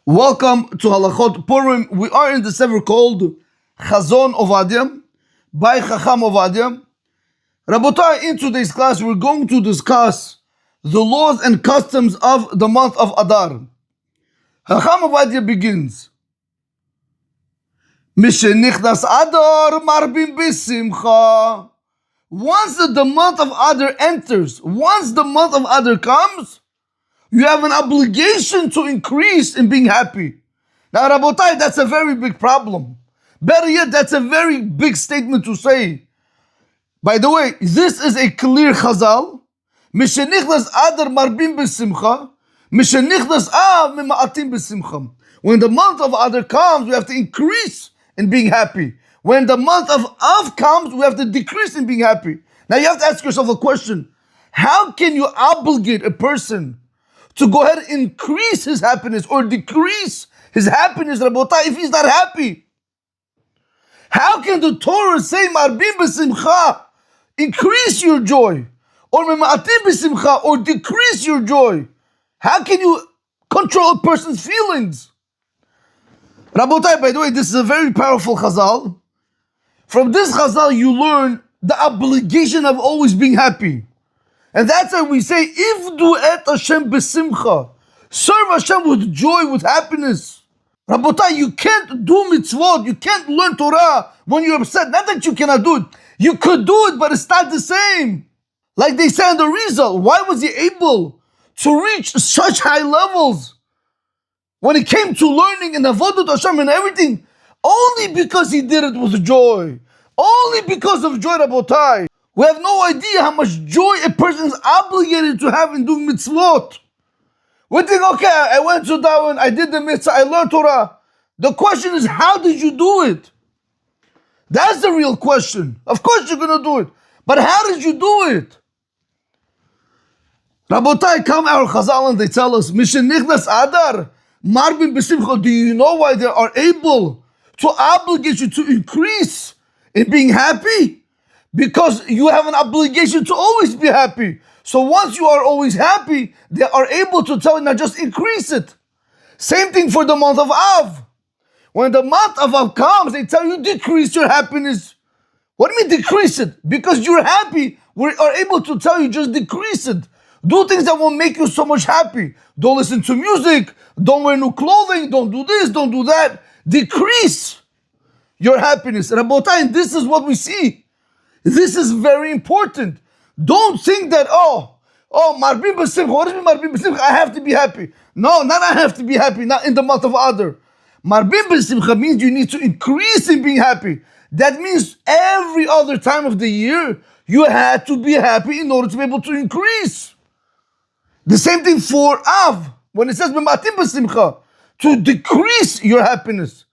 Welcome to Halachot of Purim. We are in the sefer called Chazon Ovadia by Chacham Ovadia. Rabotai, in today's class, we're going to discuss the laws and customs of the month of Adar. Chacham Ovadia begins. Mishenichnas Adar marbim b'simcha. Once the month of Adar enters, once the month of Adar comes, you have an obligation to increase in being happy. Now, Rabotai, that's a very big problem. Better yet, that's a very big statement to say. By the way, this is a clear chazal. Mishenichnas Adar marbim b'simcha. Mishenichnas Av mima'atim b'simcha. When the month of Adar comes, we have to increase in being happy. When the month of Av comes, we have to decrease in being happy. Now, you have to ask yourself a question. How can you obligate a person to go ahead and increase his happiness or decrease his happiness, Rabotai, if he's not happy? How can the Torah say, Marbim b'simcha, increase your joy, or Mema'atim b'simcha, or decrease your joy? How can you control a person's feelings? Rabotai, by the way, this is a very powerful chazal. From this chazal, you learn the obligation of always being happy. And that's why we say, Ivdu et Hashem b'simcha. Serve Hashem with joy, with happiness. Rabotai, you can't do mitzvot, you can't learn Torah when you're upset. Not that you cannot do it. You could do it, but it's not the same. Like they say in the Rizal, why was he able to reach such high levels when it came to learning and avodat Hashem and everything? Only because he did it with joy. Only because of joy, Rabotai. We have no idea how much joy a person is obligated to have in doing mitzvot. We think, okay, I went to Darwin, I did the mitzvah, I learned Torah. The question is, how did you do it? That's the real question. Of course you're going to do it. But how did you do it? Rabotai, come our Chazal and they tell us, Mishenichnas Adar, Marbim b'simcha. Do you know why they are able to obligate you to increase in being happy? Because you have an obligation to always be happy. So once you are always happy, they are able to tell you, now just increase it. Same thing for the month of Av. When the month of Av comes, they tell you, decrease your happiness. What do you mean decrease it? Because you're happy, we are able to tell you, just decrease it. Do things that will make you so much happy. Don't listen to music. Don't wear new clothing. Don't do this. Don't do that. Decrease your happiness. Rabotai, this is what we see. This is very important. Don't think that, Marbim b'simcha. What does mean Marbim b'simcha? I have to be happy. No, not I have to be happy, not in the month of Adar. Marbim b'simcha means you need to increase in being happy. That means every other time of the year, you had to be happy in order to be able to increase. The same thing for Av. When it says Mema'atim b'simcha, to decrease your happiness.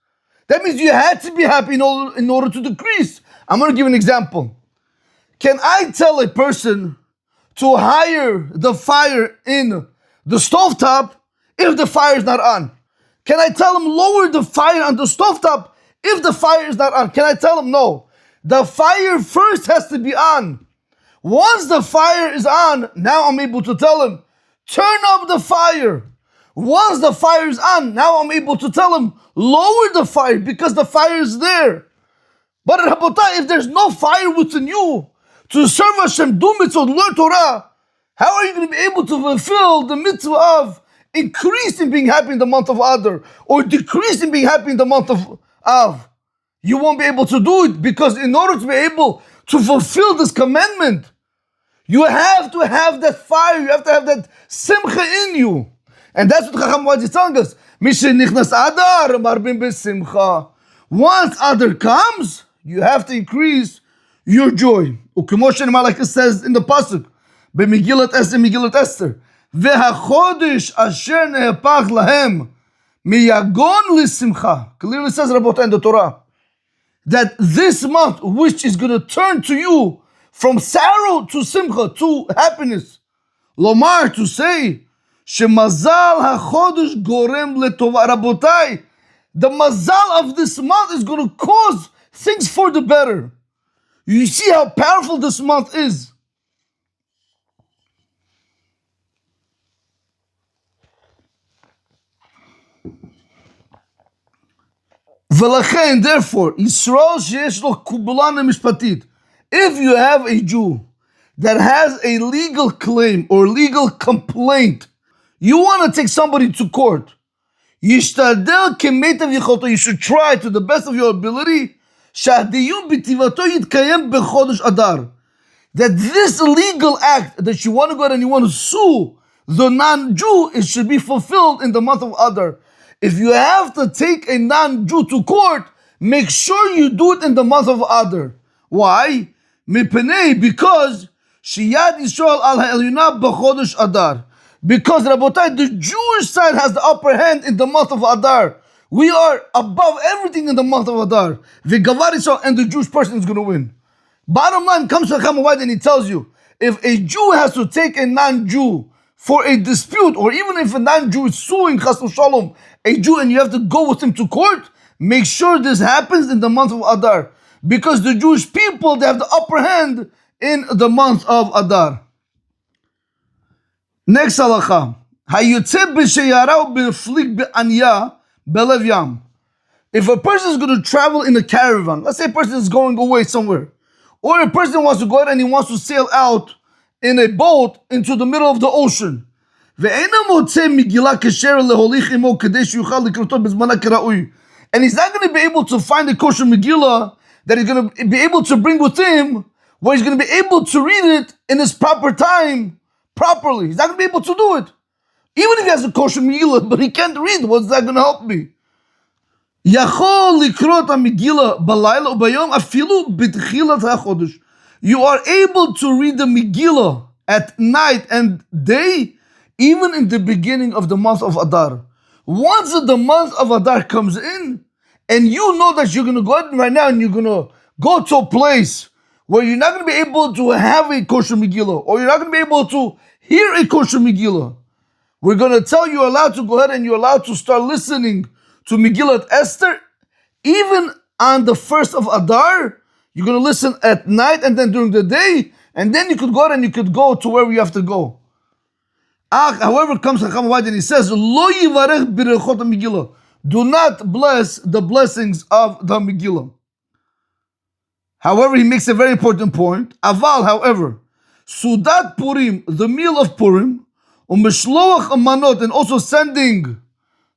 That means you had to be happy in order to decrease. I'm going to give an example. Can I tell a person to higher the fire in the stovetop if the fire is not on? Can I tell him lower the fire on the stovetop if the fire is not on? Can I tell him no? The fire first has to be on. Once the fire is on, now I'm able to tell him, turn up the fire. Once the fire is on, now I'm able to tell him, lower the fire because the fire is there. But Rabotai, if there's no fire within you to serve Hashem, do mitzvah, learn Torah, how are you going to be able to fulfill the mitzvah of increasing being happy in the month of Adar or decreasing being happy in the month of Av? You won't be able to do it because in order to be able to fulfill this commandment, you have to have that fire, you have to have that simcha in you. And that's what Chacham Ovadia is telling us. Mishenichnas Adar, marbim b'simcha. Once Adar comes, you have to increase your joy. Ukemoshen Malachis says in the pasuk, B'Megillat Esther, Ve'hachodesh asher nehepach lahem miyagon l'simcha. Clearly says, Rabotai, in the Torah, that this month, which is going to turn to you from sorrow to simcha, to happiness. Lomar, to say, Shemazal hachodesh gorem letova. Rabotai, the mazal of this month is going to cause things for the better. You see how powerful this month is. ולכן, therefore, Yisrael שיש לו קובלנה משפטית. If you have a Jew that has a legal claim or legal complaint, you want to take somebody to court, ישתדל כמיטב יכולתו, you should try to the best of your ability, שהדיון בטבעתו יתקיים בחודש אדר. That this legal act that you want to go out and you want to sue the non-Jew, it should be fulfilled in the month of Adar. If you have to take a non-Jew to court, make sure you do it in the month of Adar. Why? Because Shiyad Yisrael al ha'elyuna b'chodesh Adar. Because Rabotai, the Jewish side has the upper hand in the month of Adar. We are above everything in the month of Adar. V'gavar Yisrael, and the Jewish person is going to win. Bottom line comes to Chaim Igal and he tells you, if a Jew has to take a non-Jew for a dispute, or even if a non-Jew is suing Chas v'Shalom, a Jew, and you have to go with him to court, make sure this happens in the month of Adar. Because the Jewish people, they have the upper hand in the month of Adar. Next halacha. Hayotze b'sheyara u'b'flik b'anya b'lev yam. If a person is going to travel in a caravan, let's say a person is going away somewhere, or a person wants to go out and he wants to sail out in a boat into the middle of the ocean, and he's not going to be able to find a kosher Megillah that he's going to be able to bring with him, where he's going to be able to read it in his proper time, properly. He's not going to be able to do it. Even if he has a kosher Megillah, but he can't read, what's that going to help me? You are able to read the Megillah at night and day, even in the beginning of the month of Adar. Once the month of Adar comes in, and you know that you're going to go out right now and you're going to go to a place where you're not going to be able to have a kosher Megillah, or you're not going to be able to hear a kosher Megillah, we're going to tell you allowed to go ahead and you're allowed to start listening to Megillat Esther, even on the 1st of Adar. You're going to listen at night and then during the day, and then you could go out and you could go to wherever you have to go. However, comes Chaim Igal and he says, Lo yivarech b'rechot Megillah. Do not bless the blessings of the Megillah. However, he makes a very important point. Aval, however, Sudat Purim, the meal of Purim, umeshloach manot, and also sending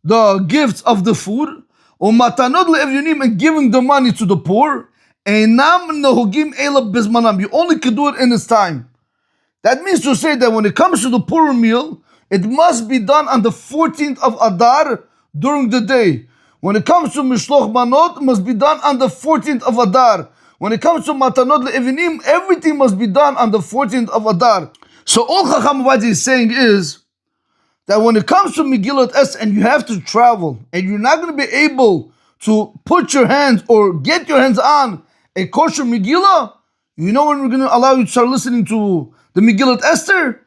the gifts of the food, umatanot le'evyonim, and giving the money to the poor, einam nehogim ela bizmanam. You only can do it in its time. That means to say that when it comes to the Purim meal, it must be done on the 14th of Adar during the day. When it comes to Mishloch Manot, it must be done on the 14th of Adar. When it comes to Matanot Le'evinim, everything must be done on the 14th of Adar. So all Chaim Igal is saying is that when it comes to Megillat Esther and you have to travel and you're not going to be able to put your hands or get your hands on a kosher Megillah, you know when we're going to allow you to start listening to the Megillat Esther?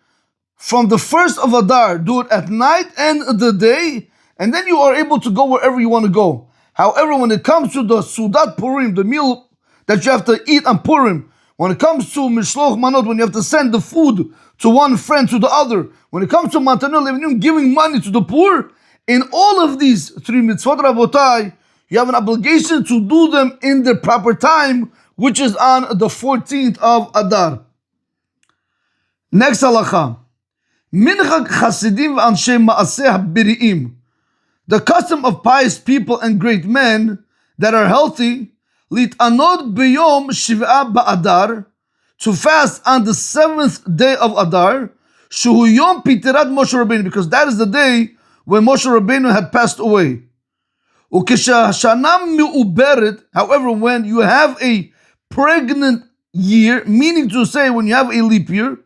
From the 1st of Adar, do it at night and the day, and then you are able to go wherever you want to go. However, when it comes to the Sudat Purim, the meal that you have to eat on Purim, when it comes to Mishloch Manot, when you have to send the food to one friend to the other, when it comes to Matanot Levinim, giving money to the poor, in all of these three mitzvot, Rabotai, you have an obligation to do them in the proper time, which is on the 14th of Adar. Next halacha. Minchag Chasidim v'anshe ma'aseh biri'im. The custom of pious people and great men that are healthy, lit'anod b'yom shiv'a ba'adar, to fast on the 7th day of Adar, shuhu yom pitirat Moshe Rabbeinu, because that is the day when Moshe Rabbeinu had passed away. Ukeshashanam mi'uberet, however, when you have a pregnant year, meaning to say when you have a leap year,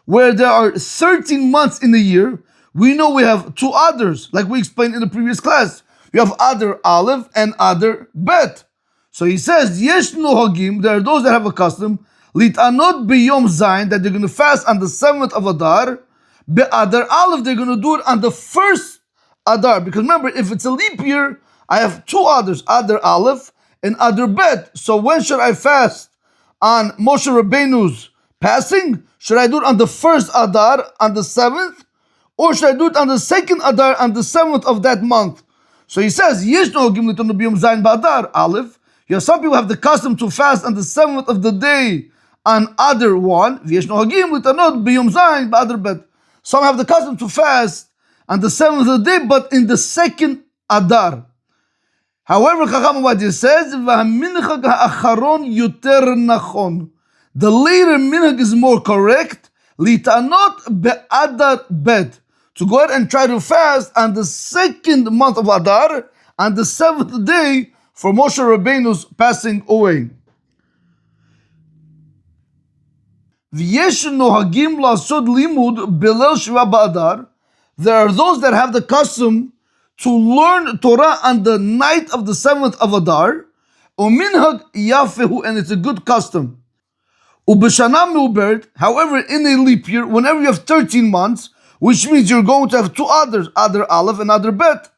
where there are 13 months in the year, we know we have two Adars, like we explained in the previous class. We have Adar Aleph and Adar Bet. So he says, Yesh nohagim, there are those that have a custom, lit'anot b'yom zayin, that they're going to fast on the 7th of Adar, be'adar Aleph, they're going to do it on the 1st Adar. Because remember, if it's a leap year, I have two Adars, Adar Aleph and Adar Bet. So when should I fast on Moshe Rabbeinu's passing? Should I do it on the 1st Adar on the 7th? Or should I do it on the 2nd Adar on the 7th of that month? So he says, Yesh nohagim litanu b'yom zayin ba'adar, Aleph. Some people have the custom to fast on the 7th of the day on Adar 1. V'yesh nohagim litanot b'yom zayin ba'adar bet. Some have the custom to fast on the 7th of the day, but in the 2nd Adar. However, Chacham Ovadia says, "V'haminchag ha'acharon yoter nachon." The later minhag is more correct. Litanot be'adar bet, to go ahead and try to fast on the 2nd month of Adar, on the 7th day for Moshe Rabbeinu's passing away. V'yesh nohagim la'asod limud belel shiva ba'adar. There are those that have the custom to learn Torah on the night of the 7th of Adar. Uminhag yafehu, and it's a good custom. Ubeshana meubert, however, in a leap year, whenever you have 13 months, which means you're going to have two Adars, Adar Aleph and Adar Bet.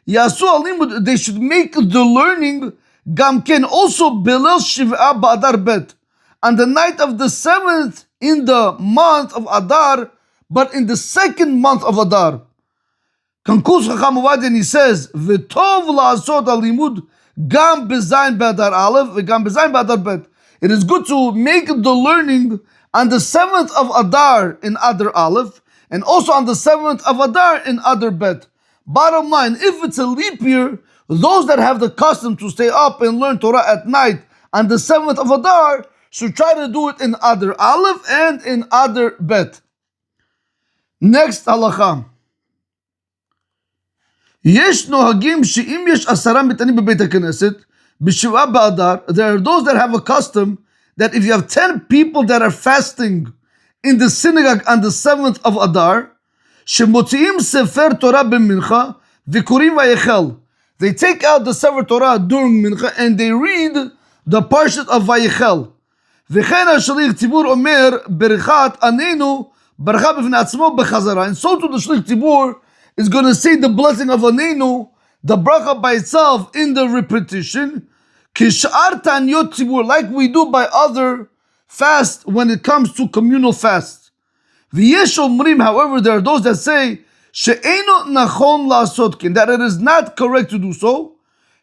Yasu alimud, they should make the learning gamken also belel shiv'a ba'adar bet, on the night of the 7th in the month of Adar, but in the 2nd month of Adar. Concludes Chacham Ovadia, and he says, "V'tov la'asot alimud gam bezayin ba'adar Aleph v'gam bezayin ba'adar Bet." It is good to make the learning on the 7th of Adar in Adar Aleph, and also on the 7th of Adar in Adar Bet. Bottom line, if it's a leap year, those that have the custom to stay up and learn Torah at night on the 7th of Adar should try to do it in Adar Aleph and in Adar Bet. Next halacha. Yesh nohagim she'im yesh asara mitanim bebeit haKnesset b'shiv'a ba'adar. There are those that have a custom that if you have 10 people that are fasting in the synagogue on the 7th of Adar, shemotziim sefer Torah b'mincha v'kurim vayechel. They take out the sefer Torah during mincha and they read the parshat of Vayechel. V'chen ha'shaliach tzibur omer berichat anenu baracha b'fnei atzmo b'chazara. And so to the shaliach tzibur is going to say the blessing of Anenu, the bracha by itself in the repetition, kishar tanyot tzibur, like we do by other fast when it comes to communal fast. V'yesh omrim, however, there are those that say she'eno nachon la'asotkin, that it is not correct to do so.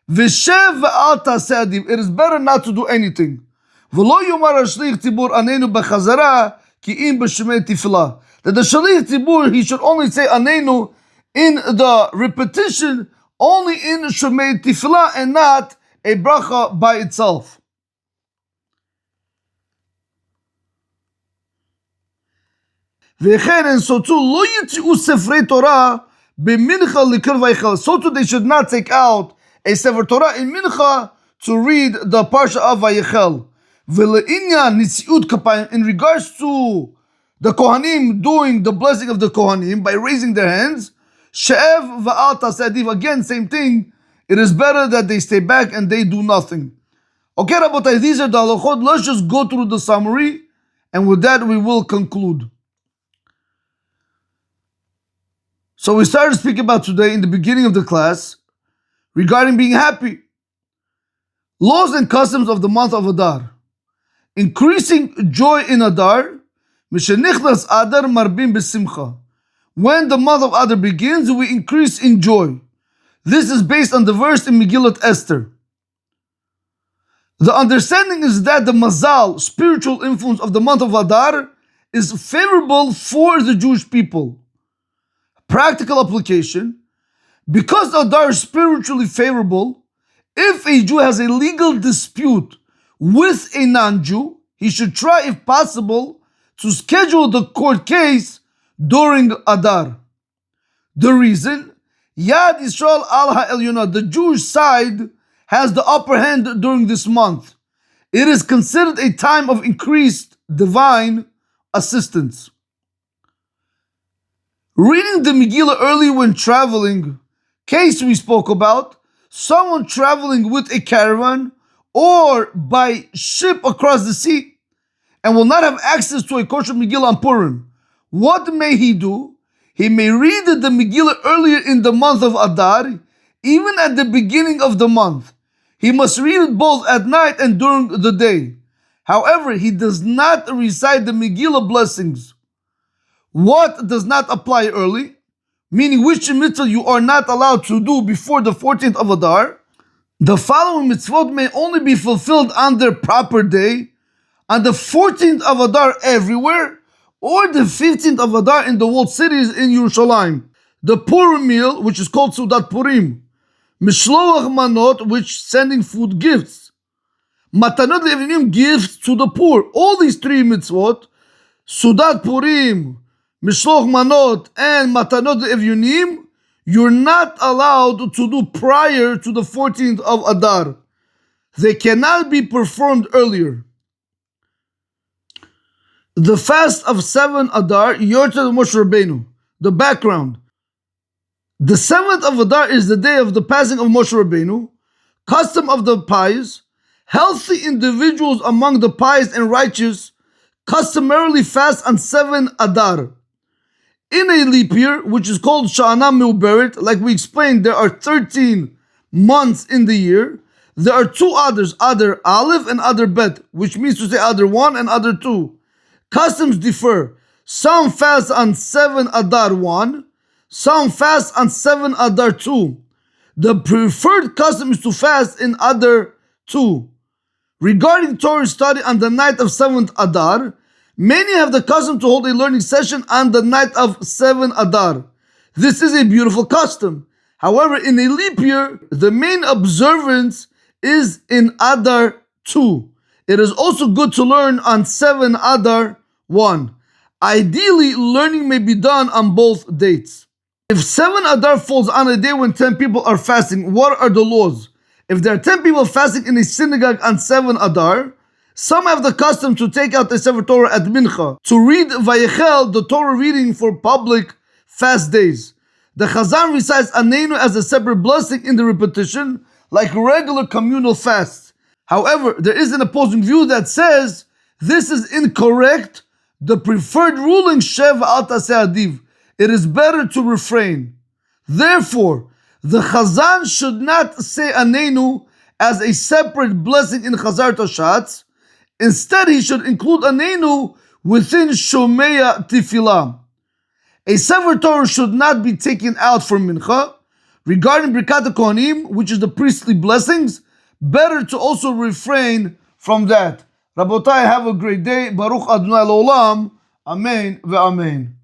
V'shev v'al taseh adiv, it is better not to do anything. V'lo yomar ha'shliach tzibur anenu b'chazara ki im b'shemei tifla, that the shliach tzibur, he should only say anenu in the repetition, only in Shemei Tifla and not a bracha by itself. And so too, lo yitzi'u sefrei Torah b'mincha likir vaychel. So too, they should not take out a sefer Torah in mincha to read the parsha of Vayechel. V'le'inyan nitzi'ut kapayim, in regards to the Kohanim doing the blessing of the Kohanim by raising their hands, she'ev va'al taseh adiv, again, same thing. It is better that they stay back and they do nothing. Okay, Rabotai, these are the halachot. Let's just go through the summary, and with that we will conclude. So we started speaking about today in the beginning of the class regarding being happy. Laws and customs of the month of Adar. Increasing joy in Adar. Mishenichnas Adar marbim b'simcha. When the month of Adar begins, we increase in joy. This is based on the verse in Megillat Esther. The understanding is that the mazal, spiritual influence of the month of Adar, is favorable for the Jewish people. Practical application: because Adar is spiritually favorable, if a Jew has a legal dispute with a non-Jew, he should try, if possible, to schedule the court case during Adar. The reason: Yad Yisrael al ha'elyona, the Jewish side has the upper hand during this month. It is considered a time of increased divine assistance. Reading the Megillah early when traveling, case we spoke about, someone traveling with a caravan or by ship across the sea and will not have access to a kosher Megillah on Purim. What may he do? He may read the Megillah earlier in the month of Adar, even at the beginning of the month. He must read it both at night and during the day. However, he does not recite the Megillah blessings. What does not apply early? meaning which mitzvah you are not allowed to do before the 14th of Adar, the following mitzvot may only be fulfilled on their proper day, on the 14th of Adar everywhere, or the 15th of Adar in the walled cities in Yerushalayim. The Purim meal, which is called Sudat Purim. Mishloach manot, which sending food gifts. Matanot le'evinim, gifts to the poor. All these three mitzvot, Sudat Purim, Mishloach manot, and Matanot le'evinim, you're not allowed to do prior to the 14th of Adar. They cannot be performed earlier. The fast of 7 Adar, Yortzeit Moshe Rabbeinu. The background. The 7th of Adar is the day of the passing of Moshe Rabbeinu. Custom of the pious. Healthy individuals among the pious and righteous customarily fast on 7 Adar. In a leap year, which is called Sha'ana Me'uberet, like we explained, there are 13 months in the year. There are 2 Adars, Adar Aleph and Adar Bet, which means to say Adar 1 and Adar 2. Customs differ. Some fast on 7 Adar 1, some fast on 7 Adar 2. The preferred custom is to fast in Adar 2. Regarding Torah study on the night of 7th Adar, many have the custom to hold a learning session on the night of 7 Adar. This is a beautiful custom. However, in a leap year, the main observance is in Adar 2. It is also good to learn on 7 Adar 1. Ideally, learning may be done on both dates. If 7 Adar falls on a day when 10 people are fasting, what are the laws? If there are 10 people fasting in a synagogue on 7 Adar, some have the custom to take out the Sefer Torah at Mincha, to read Vayechel, the Torah reading for public fast days. The Chazan recites Aneinu as a separate blessing in the repetition, like regular communal fasts. However, there is an opposing view that says this is incorrect. The preferred ruling, Shev al taseh adiv. It is better to refrain. Therefore, the Chazan should not say Aneinu as a separate blessing in Chazar Toshatz. Instead, he should include Aneinu within Shomeya Tefillah. A Sefer Torah should not be taken out for Mincha. Regarding Birkat HaKohanim, which is the priestly blessings, better to also refrain from that. Rabotai, have a great day. Baruch Adonai L'olam. Amen ve'amen.